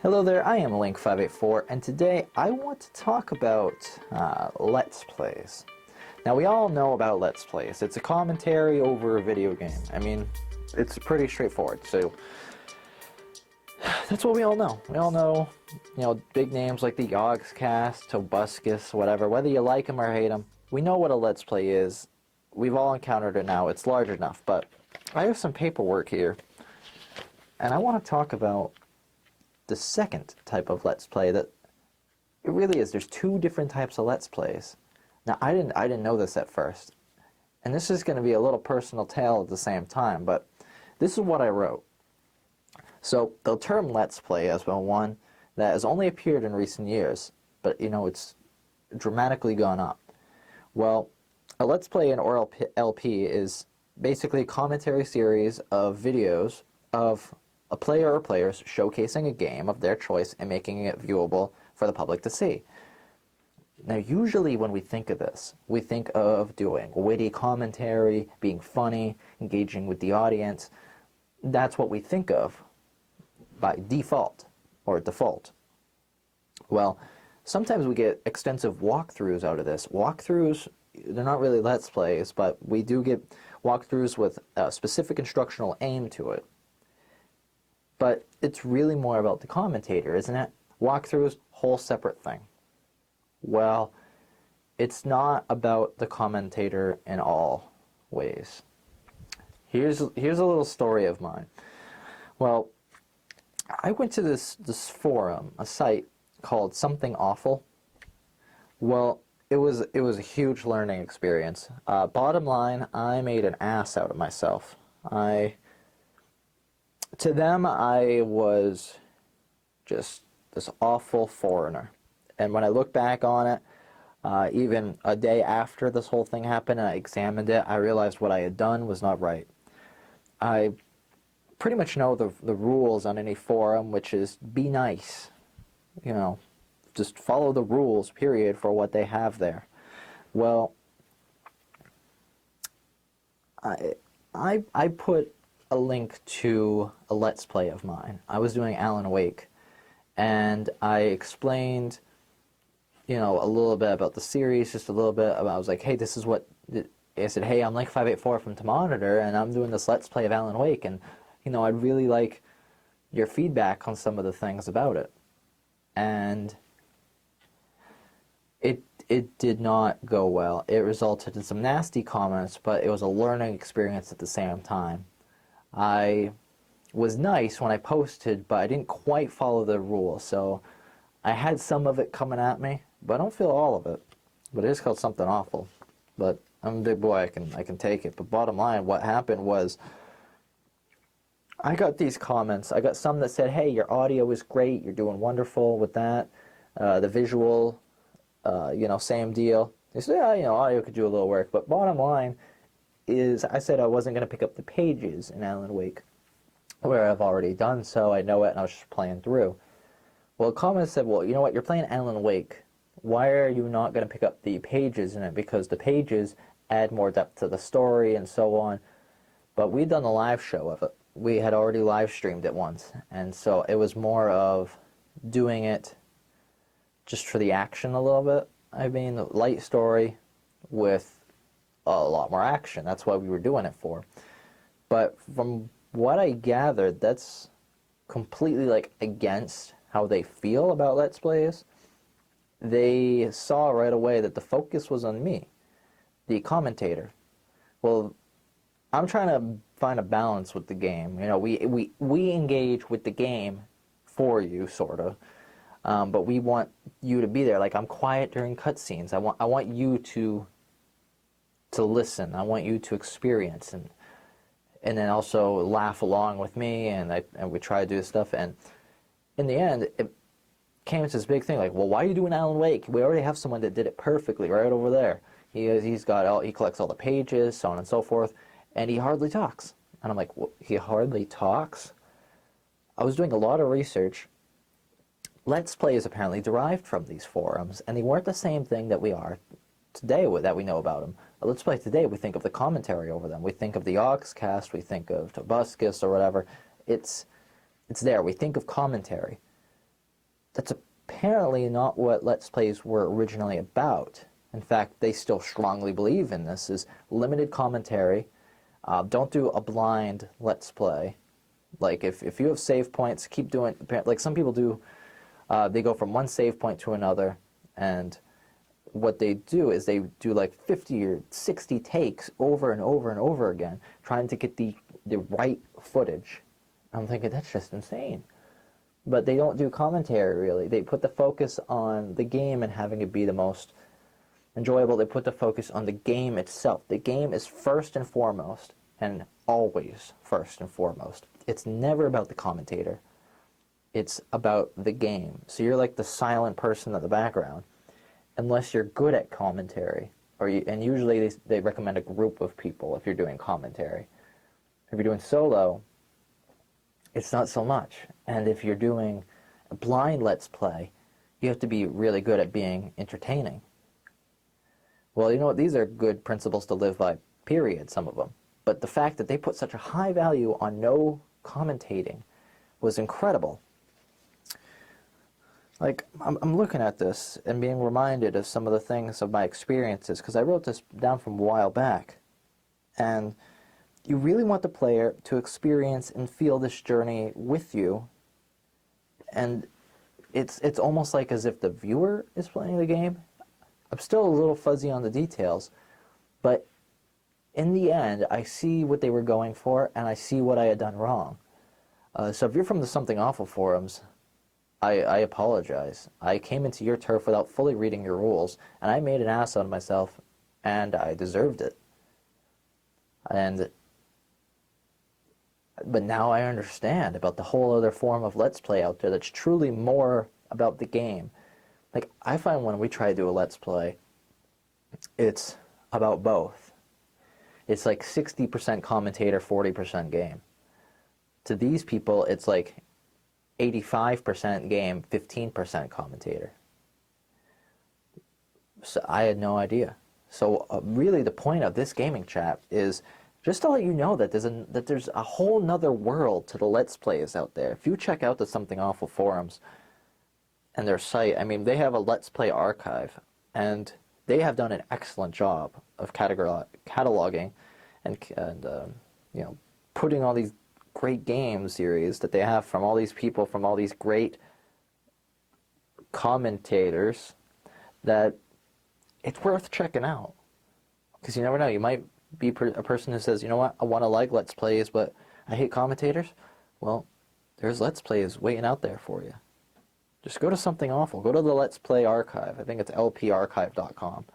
Hello there, I am Link584, and today I want to talk about Let's Plays. Now, we all know about Let's Plays. It's a commentary over a video game. I mean, it's pretty straightforward, so that's what we all know. We all know, big names like the Yogscast, Tobuscus, whatever. Whether you like them or hate them, we know what a Let's Play is. We've all encountered it now. It's large enough, but I have some paperwork here, and I want to talk about the second type of Let's Play that it really is. There's two different types of Let's Plays. Now, I didn't know this at first, and this is going to be a little personal tale at the same time, but this is what I wrote. So, the term Let's Play has been one that has only appeared in recent years, but, it's dramatically gone up. Well, a Let's Play in or LP is basically a commentary series of videos of a player or players showcasing a game of their choice and making it viewable for the public to see. Now, usually when we think of this, we think of doing witty commentary, being funny, engaging with the audience. That's what we think of by default, or default. Well, sometimes we get extensive walkthroughs out of this. Walkthroughs, they're not really Let's Plays, but we do get walkthroughs with a specific instructional aim to it. But it's really more about the commentator, isn't it? Walkthroughs, whole separate thing. Well, it's not about the commentator in all ways. Here's a little story of mine. Well, I went to this forum, a site called Something Awful. Well, it was a huge learning experience. Bottom line, I made an ass out of myself. To them, I was just this awful foreigner. And when I look back on it, even a day after this whole thing happened and I examined it, I realized what I had done was not right. I pretty much know the rules on any forum, which is be nice. Just follow the rules, period, for what they have there. Well, I put a link to a Let's Play of mine. I was doing Alan Wake, and I explained, a little bit about the series, just a little bit about, I was like, hey, this is what, I said, hey, I'm Link584 from Monitor, and I'm doing this Let's Play of Alan Wake, and, I'd really like your feedback on some of the things about it. And it did not go well. It resulted in some nasty comments, but it was a learning experience at the same time. I was nice when I posted, but I didn't quite follow the rules, so I had some of it coming at me, but I don't feel all of it. But it is called Something Awful. But I'm a big boy, I can take it. But bottom line, what happened was I got these comments. I got some that said, hey, your audio is great, you're doing wonderful with that. The visual, same deal. They said, yeah, audio could do a little work. But bottom line is I said I wasn't going to pick up the pages in Alan Wake, where I've already done so. I know it, and I was just playing through. Well, a comment said, well, you know what, you're playing Alan Wake. Why are you not going to pick up the pages in it? Because the pages add more depth to the story and so on. But we'd done the live show of it. We had already live streamed it once. And so it was more of doing it just for the action a little bit. I mean, the light story with a lot more action. That's why we were doing it for. But from what I gathered, that's completely against how they feel about Let's Plays. They saw right away that the focus was on me, the commentator. Well, I'm trying to find a balance with the game. We engage with the game for you, sort of. But we want you to be there. I'm quiet during cutscenes. I want you to listen. I want you to experience and then also laugh along with me, and we try to do this stuff. And in the end, it came to this big thing. Well, why are you doing Alan Wake? We already have someone that did it perfectly right over there. He collects all the pages, so on and so forth, and he hardly talks. And I'm like, well, he hardly talks? I was doing a lot of research. Let's Play is apparently derived from these forums, and they weren't the same thing that we are today that we know about them. Let's Play today, we think of the commentary over them. We think of the Yogscast, we think of Tobuscus or whatever. It's there. We think of commentary. that's apparently not what Let's Plays were originally about. In fact, they still strongly believe in this, is limited commentary. Don't do a blind Let's Play. Like, if you have save points, keep doing, like some people do, they go from one save point to another, and what they do is they do like 50 or 60 takes over and over and over again, trying to get the right footage. I'm thinking, that's just insane. But they don't do commentary, really. They put the focus on the game and having it be the most enjoyable. They put the focus on the game itself. The game is first and foremost, and always first and foremost. It's never about the commentator. It's about the game. So you're like the silent person in the background, unless you're good at commentary. And usually they recommend a group of people if you're doing commentary. If you're doing solo, it's not so much. And if you're doing a blind Let's Play, you have to be really good at being entertaining. Well, you know what? These are good principles to live by, period, some of them. But the fact that they put such a high value on no commentating was incredible. Like, I'm looking at this and being reminded of some of the things of my experiences, because I wrote this down from a while back. And you really want the player to experience and feel this journey with you. And it's almost like as if the viewer is playing the game. I'm still a little fuzzy on the details, but in the end, I see what they were going for, and I see what I had done wrong. So if you're from the Something Awful forums, I apologize. I came into your turf without fully reading your rules, and I made an ass out of myself, and I deserved it. But now I understand about the whole other form of Let's Play out there that's truly more about the game. Like, I find when we try to do a Let's Play, it's about both. It's like 60% commentator, 40% game. To these people, it's like 85% game, 15% commentator. So I had no idea. So really the point of this gaming chat is just to let you know that there's a whole nother world to the Let's Plays out there. If you check out the Something Awful forums and their site, I mean, they have a Let's Play archive, and they have done an excellent job of cataloging and you know, putting all these great game series that they have from all these people, from all these great commentators, that it's worth checking out. Because you never know, you might be a person who says, you know what, I want to like Let's Plays, but I hate commentators. Well, there's Let's Plays waiting out there for you. Just go to Something Awful. Go to the Let's Play archive. I think it's lparchive.com.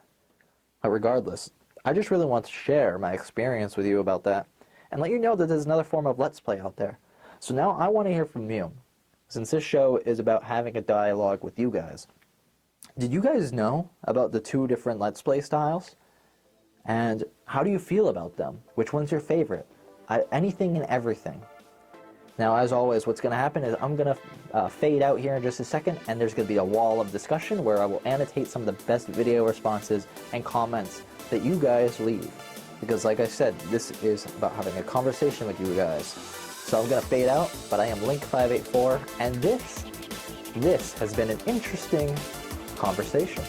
But regardless, I just really want to share my experience with you about that and let you know that there's another form of Let's Play out there. So now I want to hear from you. Since this show is about having a dialogue with you guys, did you guys know about the two different Let's Play styles? And how do you feel about them? Which one's your favorite? Anything and everything. Now, as always, what's going to happen is I'm going to fade out here in just a second, and there's going to be a wall of discussion where I will annotate some of the best video responses and comments that you guys leave. Because like I said, this is about having a conversation with you guys. So I'm going to fade out, but I am Link584, and this has been an interesting conversation.